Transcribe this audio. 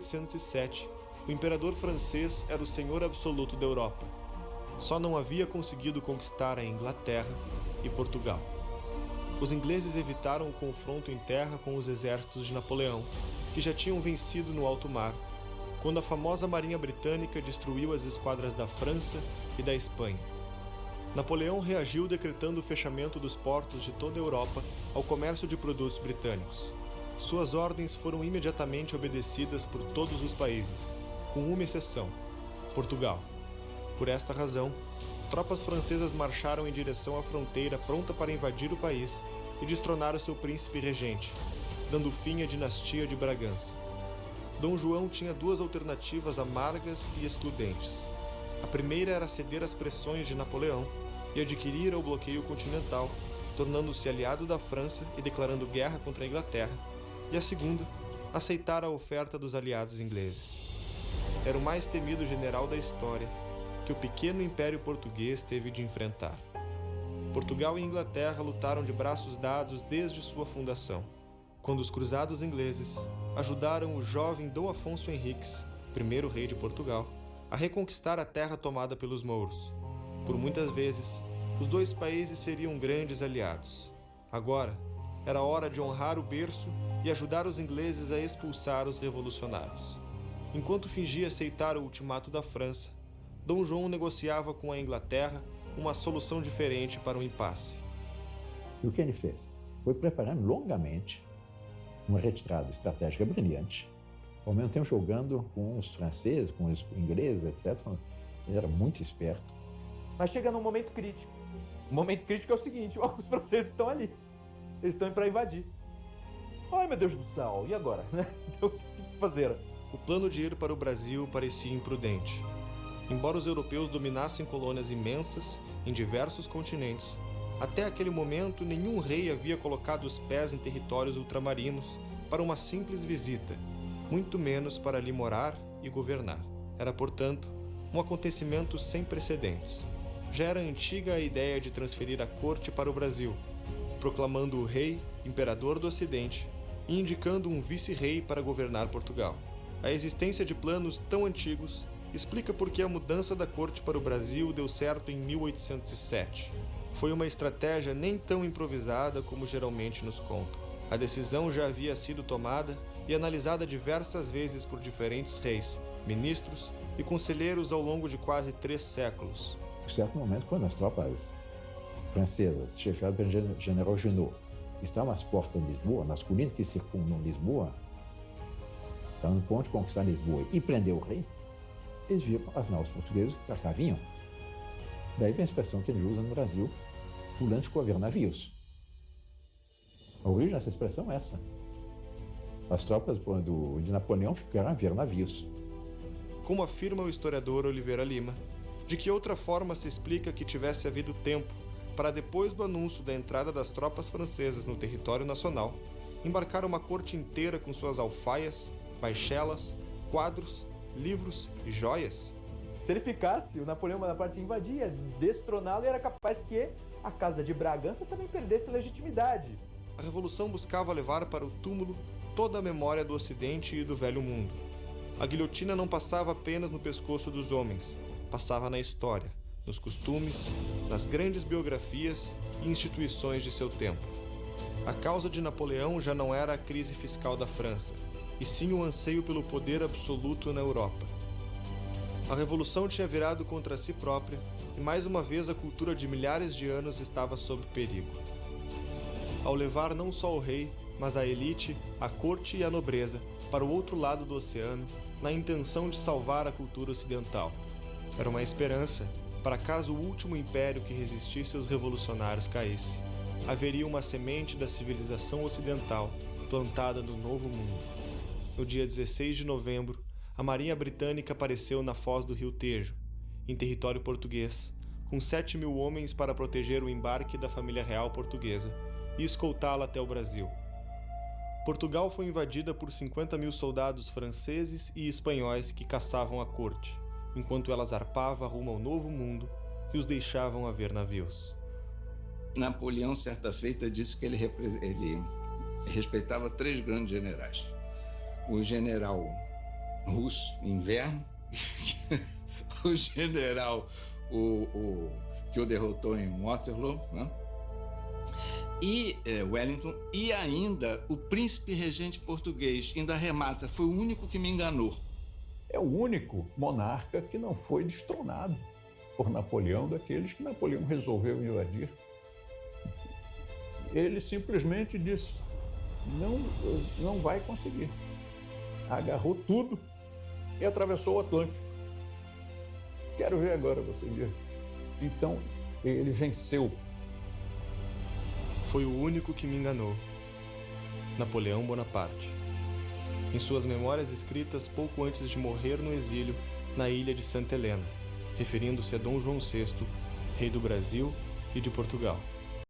1807, o imperador francês era o senhor absoluto da Europa. Só não havia conseguido conquistar a Inglaterra e Portugal. Os ingleses evitaram o confronto em terra com os exércitos de Napoleão, que já tinham vencido no alto mar, quando a famosa Marinha Britânica destruiu as esquadras da França e da Espanha. Napoleão reagiu decretando o fechamento dos portos de toda a Europa ao comércio de produtos britânicos. Suas ordens foram imediatamente obedecidas por todos os países, com uma exceção: Portugal. Por esta razão, tropas francesas marcharam em direção à fronteira pronta para invadir o país e destronar o seu príncipe regente, dando fim à dinastia de Bragança. Dom João tinha duas alternativas amargas e excludentes. A primeira era ceder às pressões de Napoleão e adquirir o bloqueio continental, tornando-se aliado da França e declarando guerra contra a Inglaterra. E a segunda, aceitar a oferta dos aliados ingleses. Era o mais temido general da história que o pequeno Império Português teve de enfrentar. Portugal e Inglaterra lutaram de braços dados desde sua fundação, quando os cruzados ingleses ajudaram o jovem Dom Afonso Henriques, primeiro rei de Portugal, a reconquistar a terra tomada pelos mouros. Por muitas vezes, os dois países seriam grandes aliados. Agora, era hora de honrar o berço e ajudar os ingleses a expulsar os revolucionários. Enquanto fingia aceitar o ultimato da França, Dom João negociava com a Inglaterra uma solução diferente para o impasse. E o que ele fez? Foi preparando longamente uma retirada estratégica brilhante, ao mesmo tempo jogando com os franceses, com os ingleses, etc. Ele era muito esperto. Mas chega num momento crítico. O momento crítico é o seguinte: os franceses estão ali. Eles estão indo para invadir. Ai, meu Deus do céu, e agora? Então, o que fazer? O plano de ir para o Brasil parecia imprudente. Embora os europeus dominassem colônias imensas em diversos continentes, até aquele momento nenhum rei havia colocado os pés em territórios ultramarinos para uma simples visita, muito menos para ali morar e governar. Era, portanto, um acontecimento sem precedentes. Já era antiga a ideia de transferir a corte para o Brasil, proclamando o rei imperador do Ocidente e indicando um vice-rei para governar Portugal. A existência de planos tão antigos explica por que a mudança da corte para o Brasil deu certo em 1807. Foi uma estratégia nem tão improvisada como geralmente nos contam. A decisão já havia sido tomada e analisada diversas vezes por diferentes reis, ministros e conselheiros ao longo de quase 3 séculos. Em certo momento, quando as tropas francesas, chefiadas pelo general Junot, estavam às portas de Lisboa, nas colinas que circundam Lisboa, estavam no ponto de conquistar Lisboa e prender o rei, eles viram as naus portuguesas que cá vinham. Daí vem a expressão que ele usa no Brasil: fulano ficou a ver navios. A origem dessa expressão é essa. As tropas de Napoleão ficaram a ver navios. Como afirma o historiador Oliveira Lima, de que outra forma se explica que tivesse havido tempo para, depois do anúncio da entrada das tropas francesas no território nacional, embarcar uma corte inteira com suas alfaias, baixelas, quadros, livros e joias? Se ele ficasse, o Napoleão Bonaparte invadia, destroná-lo, e era capaz que a Casa de Bragança também perdesse legitimidade. A Revolução buscava levar para o túmulo toda a memória do Ocidente e do Velho Mundo. A guilhotina não passava apenas no pescoço dos homens, passava na história, nos costumes, nas grandes biografias e instituições de seu tempo. A causa de Napoleão já não era a crise fiscal da França, e sim o anseio pelo poder absoluto na Europa. A Revolução tinha virado contra si própria e mais uma vez a cultura de milhares de anos estava sob perigo. Ao levar não só o rei, mas a elite, a corte e a nobreza para o outro lado do oceano, na intenção de salvar a cultura ocidental. Era uma esperança para caso o último império que resistisse aos revolucionários caísse. Haveria uma semente da civilização ocidental plantada no Novo Mundo. No dia 16 de novembro, a Marinha Britânica apareceu na foz do Rio Tejo, em território português, com 7.000 homens para proteger o embarque da família real portuguesa e escoltá-la até o Brasil. Portugal foi invadida por 50.000 soldados franceses e espanhóis que caçavam a corte, enquanto ela zarpava rumo ao Novo Mundo e os deixavam a ver navios. Napoleão, certa feita, disse que ele respeitava 3 grandes generais. O general russo, inverno, o general que o derrotou em Waterloo, né? E Wellington, e ainda o príncipe regente português, ainda remata, foi o único que me enganou. É o único monarca que não foi destronado por Napoleão, daqueles que Napoleão resolveu invadir. Ele simplesmente disse, não vai conseguir. Agarrou tudo e atravessou o Atlântico. Quero ver agora você ver. Então, ele venceu. Foi o único que me enganou. Napoleão Bonaparte. Em suas memórias escritas pouco antes de morrer no exílio na ilha de Santa Helena, referindo-se a Dom João VI, rei do Brasil e de Portugal.